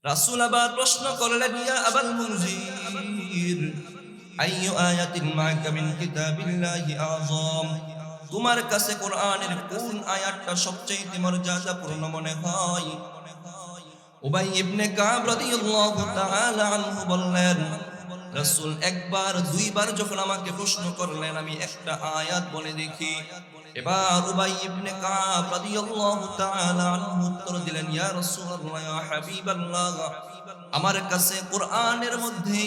রাসূল আবার প্রশ্ন করলেন, ইয়া আবাল মুনজির, আইয়ু আয়াতিন মা'কা মিন কিতাবিল্লাহি আযম। তোমার কাছে কোরআনের কোন আয়াতটা সবচেয়ে মর্যাদাপূর্ণ মনে হয়? উবাই ইবনে কাব রাদিয়াল্লাহু তাআলা আনহু বললেন, রাসূল একবার দুইবার যখন আমাকে প্রশ্ন করলেন, আমি একটা আয়াত বলে দেখি। এবার উবাই ইবনে কাব রাদিয়াল্লাহু তাআলা আনহু উত্তর দিলেন, ইয়া রাসূলুল্লাহ, ইয়া হাবিবাল্লাহ, আমার কাছে কোরআনের মধ্যে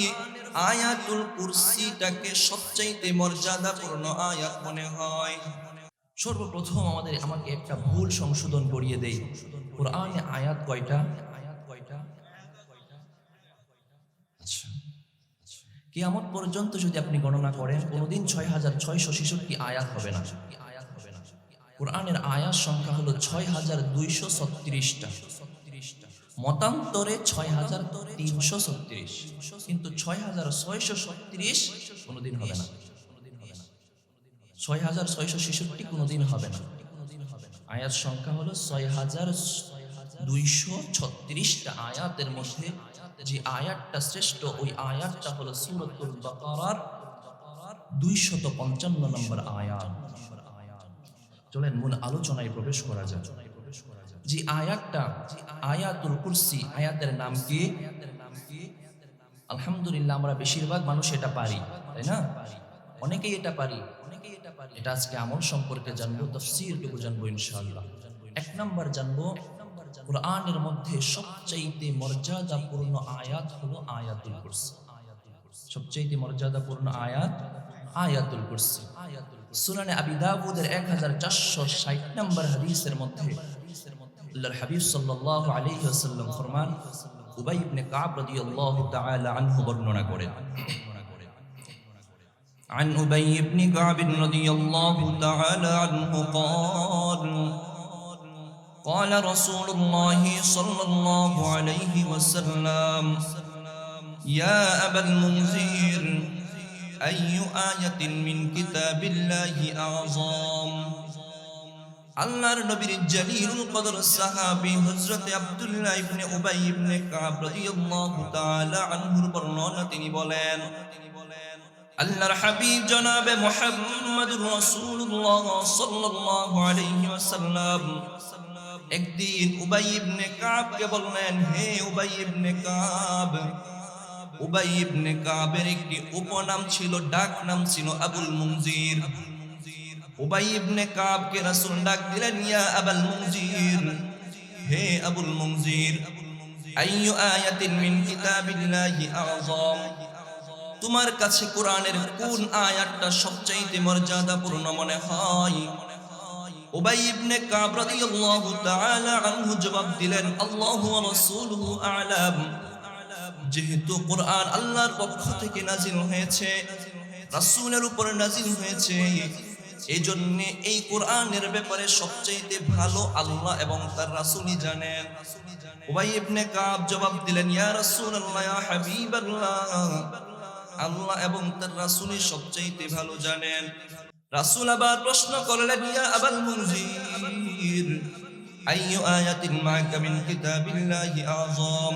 আয়াতুল কুরসিটাকে সবচেয়ে মর্যাদাপূর্ণ আয়াত মনে হয়। সর্বপ্রথম আমাকে একটা ভুল সংশোধন করিয়ে দেই। কোরআনে আয়াত কয়টা? আচ্ছা, কিয়ামত পর্যন্ত যদি আপনি গণনা করেন, কোনোদিন ৬৬৬৬ আয়াত হবে না। কোরআনের আয়াত সংখ্যা হলো ৬২৩৬টা, মতান্তরে ৬৩৩৬, কিন্তু ৬৬৬৩ কোনোদিন হবে না। ৬৬৬৬ কোনোদিন হবে না। আয়াত সংখ্যা হলো ৬২৩৬টা। আয়াতের মধ্যে যে আয়াতটা শ্রেষ্ঠ, ওই আয়াতটা হলো সূরাতুল বাকারার ২৫৫ নম্বর আয়াত। চলেন মূল আলোচনায় প্রবেশ করা যাক। যে আয়াতটা, আয়াতুল কুরসি, আয়াতের নাম কি? আলহামদুলিল্লাহ, আমরা বেশিরভাগ মানুষ এটা পারি, তাই না? অনেকেই এটা পারি। এটা আজকে আমল সম্পর্কে জানবো, তাফসীরটুকু জানবো ইনশাআল্লাহ। এক নাম্বার জানবো, কোরআনের মধ্যে সবচাইতে মর্যাদাপূর্ণ আয়াত হলো আয়াতুল কুরসি। সবচাইতে মর্যাদাপূর্ণ আয়াত আয়াতুল কুরসি। সুনানে আবি দাউদের 1460 নম্বর হাদিসের মধ্যে আল্লাহর হাবিব সাল্লাল্লাহু আলাইহি ওয়াসাল্লাম ফরমান, উবাই ইবনে কাব রাদিয়াল্লাহু তাআলা আনহু বর্ণনা করেন, عن أبي بن كعب رضي الله تعالى عنه قال قال رسول الله صلى الله عليه وسلم يا أبا المنذر أي آية من كتاب الله أعظم। আল্লাহর নবীর জলিলুল কদর সাহাবী হযরত আব্দুল্লাহ ইবনে উবাই ইবনে কাব রাদিয়াল্লাহু তাআলা আনহুর বর্ণনা, তিনি বলেন, আল্লাহর হাবিব জনাবে মুহাম্মদুর রাসূলুল্লাহ সাল্লাল্লাহু আলাইহি ওয়াসাল্লাম একদিন উবাই ইবনে কাবকে বললেন, হে উবাই ইবনে কাব। উবাই ইবনে কাবের একটি উপনাম ছিল, ডাক নাম ছিল আবুল মুনজির। উবাই ইবনে কাবকে রাসূল ডাক দিলেন, ইয়া আবুল মুনজির, হে আবুল মুনজির, আইয়ু আয়াতিন মিন কিতাবিল্লাহি আযম। তোমার কাছে কোরআনের কোন আয়াতটা সবচেয়ে মর্যাদাপূর্ণ মনে হয়? উবাই ইবনে কাব রাদিয়াল্লাহু তাআলা আনহু জবাব দিলেন, আল্লাহু ওয়া রাসূলুহু আ'লাম। যেহেতু কোরআন আল্লাহর পক্ষ থেকে নাজিল হয়েছে, রাসূলের উপর নাজিল হয়েছে, এজন্য এই কোরআনের ব্যাপারে সবচেয়ে ভালো আল্লাহ এবং তার রাসূলই জানেন। উবাই ইবনে কাব জবাব দিলেন, ইয়া রাসূলুল্লাহ, ইয়া হাবিবাল্লাহ, আল্লাহ এবং তার রাসূলই সবচেয়ে ভালো জানেন। রাসূল আবার প্রশ্ন করলেন, ইয়া আবাল মুনজির, আইয়ু আয়াতিন মা'কা মিন কিতাবিল্লাহি আযম।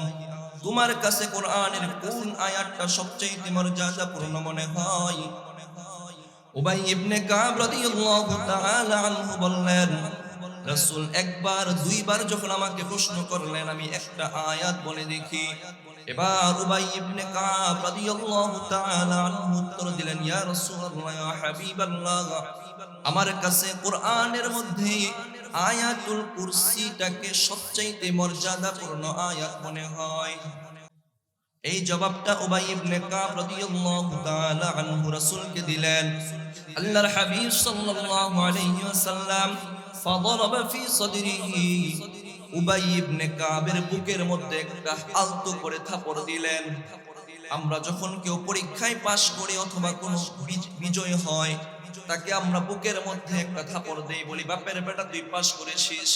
তোমার কাছে কোরআনের কোন আয়াতটা সবচেয়ে মর্যাদাপূর্ণ মনে হয়? উবাই ইবনে কাব রাদিয়াল্লাহু তাআলা আনহু বললেন, রাসূল একবার দুইবার যখন আমাকে প্রশ্ন করলেন, আমি একটা আয়াত বলে দেখি। এবার উবাই ইবনে কাব রাদিয়াল্লাহু তাআলা আনহু উত্তর দিলেন, ইয়া রাসূলুল্লাহ, ইয়া হাবিবাল্লাহ, আমার কাছে কোরআনের মধ্যে আয়াতুল কুরসিটাকে সবচেয়ে মর্যাদাপূর্ণ আয়াত মনে হয়। এই জবাবটা উবাই ইবনে কাব রাদিয়াল্লাহু তাআলা আনহু রাসূলকে দিলেন। আল্লাহর হাবিব সাল্লাল্লাহু আলাইহি ওয়াসাল্লাম ফাদারাবা ফি সাদরিহি, উবাই ইবনে কাবের বুকের মধ্যে একটা আলতো করে থাপড় দিলেন। আমরা যখন কেউ পরীক্ষায় পাশ করি অথবা কোনো বিজয় হয়, তাকে আমরা বুকের মধ্যে একটা থাপড় দেই, বলি, বাপের বেটা তুই পাশ করেছিস।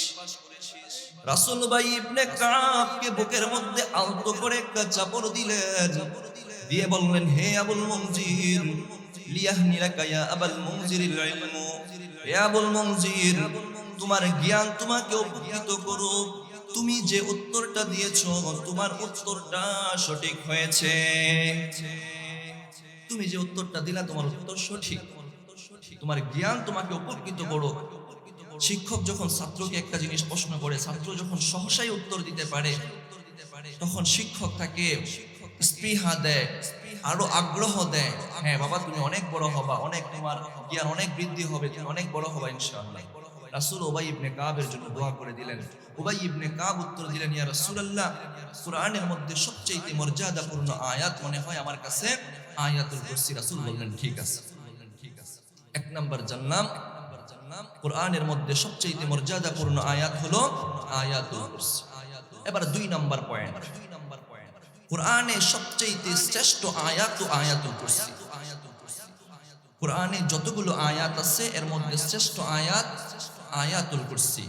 রাসূল উবাই ইবনে কাবকে বুকের মধ্যে আলতো করে একটা চাপড় দিলেন, দিয়ে বললেন, হে আবুল মুনজির, লিয়াহনিলাকা ইয়া আবুল মুনজিরিল ইলমু, হে আবুল মুনজির, তোমার জ্ঞান তোমাকে উপকৃত করুক, তুমি যে উত্তরটা দিয়েছো তোমার উত্তরটা সঠিক হয়েছে। তুমি যে উত্তরটা দিলা তোমার উত্তর সঠিক, তোমার জ্ঞান তোমাকে উপকৃত করো। শিক্ষক যখন ছাত্রকে একটা জিনিস প্রশ্ন করে, ছাত্র যখন সহসাই উত্তর দিতে পারে, তখন শিক্ষক তাকে স্পৃহা দেয়, আরো আগ্রহ দেয়। হ্যাঁ বাবা, তুমি অনেক বড় হবা, অনেক তোমার জ্ঞান অনেক বৃদ্ধি হবে, তুমি অনেক বড় হবা ইনশাআল্লাহ। রাসূল উবাই ইবনে কাবের জন্য দোয়া করে দিলেন। উবাই ইবনে কাব উত্তর দিলেন, ইয়া রাসূলুল্লাহ, কুরআনের মধ্যে সবচেয়ে মর্যাদাপূর্ণ আয়াত মনে হয় আমার কাছে আয়াতুল কুরসি। রাসূল বললেন ঠিক আছে। এক নাম্বার জানলাম, কুরআনের মধ্যে সবচেয়ে মর্যাদাপূর্ণ আয়াত হলো আয়াতুল কুরসি। এবার দুই নাম্বার পয়েন্ট, কুরআনে সবচেয়ে শ্রেষ্ঠ আয়াত আয়াতুল কুরসি। কুরআনে যতগুলো আয়াত আছে এর মধ্যে শ্রেষ্ঠ আয়াত আয়াতুল কুরসি।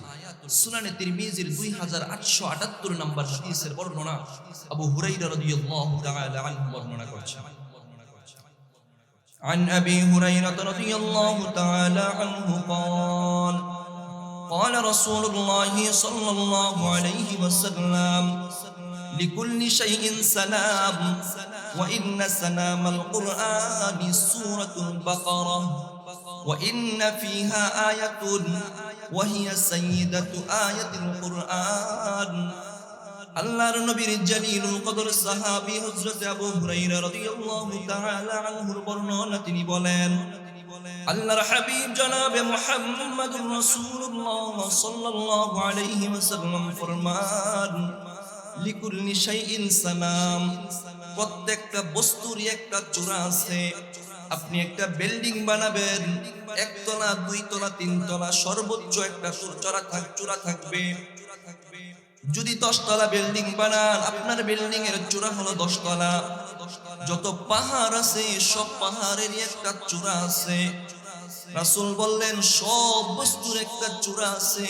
সুনানে তিরমিজির 2878 নম্বর হাদিসের বর্ণনা আবু হুরায়রা রাদিয়াল্লাহু তাআলা আনহু বর্ণনা করেছেন। عن أبي هريرة رضي الله تعالى عنه قال قال رسول الله صلى الله عليه وسلم لكل شيء سلام وإن سلام القرآن سورة البقرة وإن فيها آية وهي سيدة آية القرآن। আল্লাহর নবীর জালিলুল কদর সাহাবী হযরত আবু হুরায়রা রাদিয়াল্লাহু তাআলা আনহুর বর্ণনা, তিনি বলেন, আল্লাহর হাবিব জনাবে মুহাম্মদুর রাসূলুল্লাহ সাল্লাল্লাহু আলাইহি ওয়াসাল্লাম ফরমান, লিকুল্লি শাইইন সালাম, প্রত্যেকটা বস্তুর একটা চূড়া আছে। আপনি একটা বিল্ডিং বানাবেন, একতলা, দুইতলা, তিনতলা, সর্বোচ্চ একটা চূড়া থাকবে। যদি 10 তলা বিল্ডিং বানান, আপনার বিল্ডিং এর চূড়া হলো 10 তলা। যত পাহাড় আছে সব পাহাড়েরই একটা চূড়া আছে। রাসূল বললেন সব বস্তুর একটা চূড়া আছে।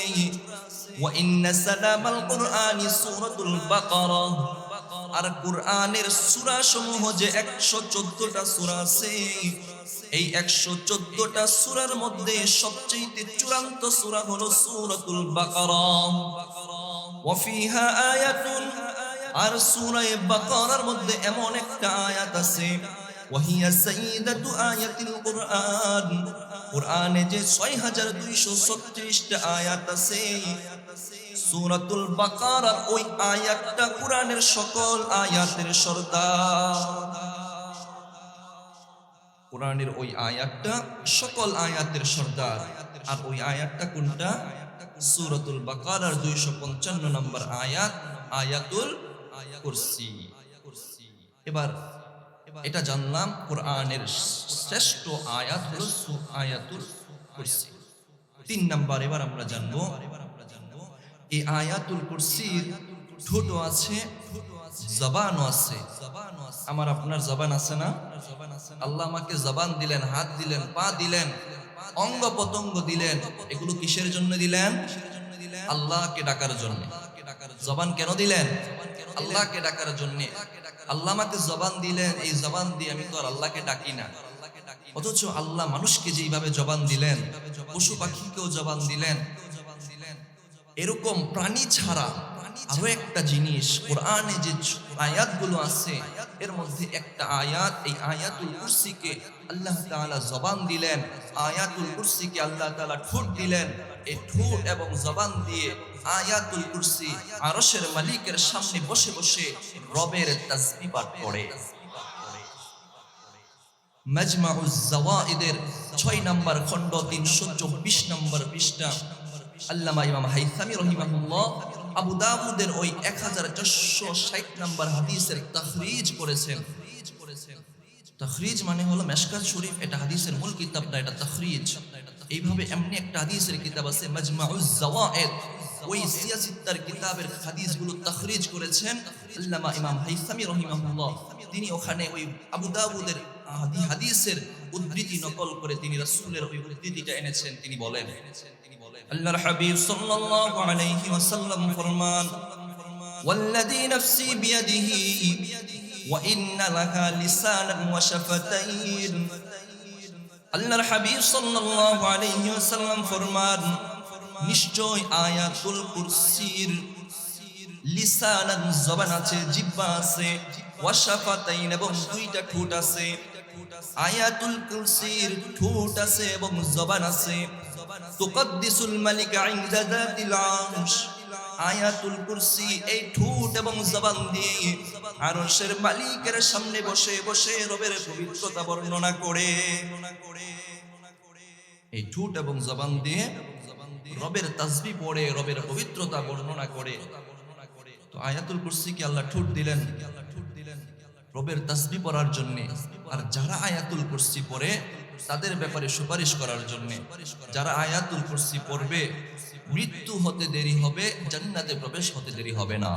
ওয়া ইন্না সালামাল কুরআনি সূরাতুল বাকারা, আর কুরআনের সূরা সমূহ যে 114টা সূরা আছে, এই 114টা সূরার মধ্যে সবচেয়ে চূড়ান্ত সূরা হলো সূরাতুল বাকারা। ওয়াফিহা আয়াতুন, আর সূরা বাকারার মধ্যে এমন একটা আয়াত আছে, ওয়াহিয়া সাইয়্যিদাতু আয়াতিল কুরআন, কুরআনে যে 6236টা আয়াত আছে, সূরাতুল বাকারার ওই আয়াতটা কুরআনের সকল আয়াতের সর্দার। কুরআনের ওই আয়াতটা সকল আয়াতের সর্দার। আর ওই আয়াতটা কোনটা? সূরাতুল বাকারার 255 নম্বর আয়াত, আয়াতুল কুরসি। এবার এটা জানলাম কুরআনের শ্রেষ্ঠ আয়াত হলো আয়াতুল কুরসি। 3 নাম্বার এবার আমরা জানবো, এই আয়াতুল কুরসির ঠোঁটও আছে, জবানও আছে। আমার আপনার জবান আছে না? আল্লাহ আমাকে জবান দিলেন, হাত দিলেন, পা দিলেন, অঙ্গ প্রত্যঙ্গ দিলেন। এগুলো কিসের জন্য দিলেন? আল্লাহকে ডাকার জন্য। জবান কেন দিলেন? আল্লাহকে ডাকার জন্য। আল্লাহ আমাকে জবান দিলেন, এই জবান দিয়ে আমি তো আর আল্লাহকে ডাকি না। অথচ আল্লাহ মানুষকে যেইভাবে জবান দিলেন, পশু পাখিকেও জবান দিলেন। এরকম প্রাণী ছাড়া আরো একটা জিনিস, কোরআনে যে আয়াতগুলো আছে এর মধ্যে একটা আয়াত, এই আয়াতুল কুরসিকে আল্লাহ তাআলা জবান দিলেন। আয়াতুল কুরসিকে আল্লাহ তাআলা ঠোঁট দিলেন। এই ঠোঁট এবং জবান দিয়ে আয়াতুল কুরসি আরশের মালিকের সামনে বসে বসে রবের তাসবিহ পাঠ করে। মাজমাউজ জাওয়াইদের 6 নম্বর খণ্ড 324 নম্বর পৃষ্ঠা আল্লামা ইমাম হাইসামি রাহিমাহুল্লাহ আবু দাউদের ওই 1460 নম্বর হাদিসের তাখরিজ করেছেন। তাখরিজ মানে হলো মিশকাত শরীফ, এটা হাদিসের মূল কিতাব না, এটা তাখরিজ। এইভাবে এমনি একটা হাদিসের কিতাব আছে মাজমাউজ জাওয়াইদ, ওই সিয়াসিত্তার কিতাবের হাদিসগুলো তাখরিজ করেছেন আল্লামা ইমাম হাইসামি রাহিমাহুল্লাহ। তিনি ওখানে ওই আবু দাউদের হাদিসের উদ্ধৃতি নকল করে তিনি রাসূলের ওই উদ্ধৃতিটা এনেছেন। তিনি বলেন, আল্লাহর হাবিব সাল্লাল্লাহু আলাইহি ওয়াসাল্লাম ফরমান, ওয়াল্লাযী নাফসি বিয়াদিহি ওয়া ইন্না লাহা লিসানান ওয়া শাফাতাইন। আল্লাহর হাবিব সাল্লাল্লাহু আলাইহি ওয়াসাল্লাম ফরমান, নিশ্চয় আয়াতুল কুরসির লিসানান জবান আছে, জিহ্বা আছে, ওয়া শাফাতাইন এবং দুইটা ঠোঁট আছে। আয়াতুল কুরসির ঠোঁট আছে এবং জবান আছে। তুকদ্দিসুল মালিক ইনদা যাতিল আরশ, আয়াতুল কুরসি এই ঠোঁট এবং জবান দিয়ে আরশের মালিকের সামনে বসে বসে রবের পবিত্রতা বর্ণনা করে। এই ঠোঁট এবং জবান দিয়ে রবের তাসবিহ পড়ে, রবের পবিত্রতা বর্ণনা করে। তো আয়াতুল কুরসি কি আল্লাহ ঠোঁট দিলেন রবের তাসবিহ পড়ার জন্য, আর যারা আয়াতুল কুরসি পড়ে তাদের ব্যাপারে সুপারিশ করার জন্য। যারা আয়াতুল কুরসি পড়বে মৃত্যু হতে দেরি হবে, জান্নাতে প্রবেশ হতে দেরি হবে না।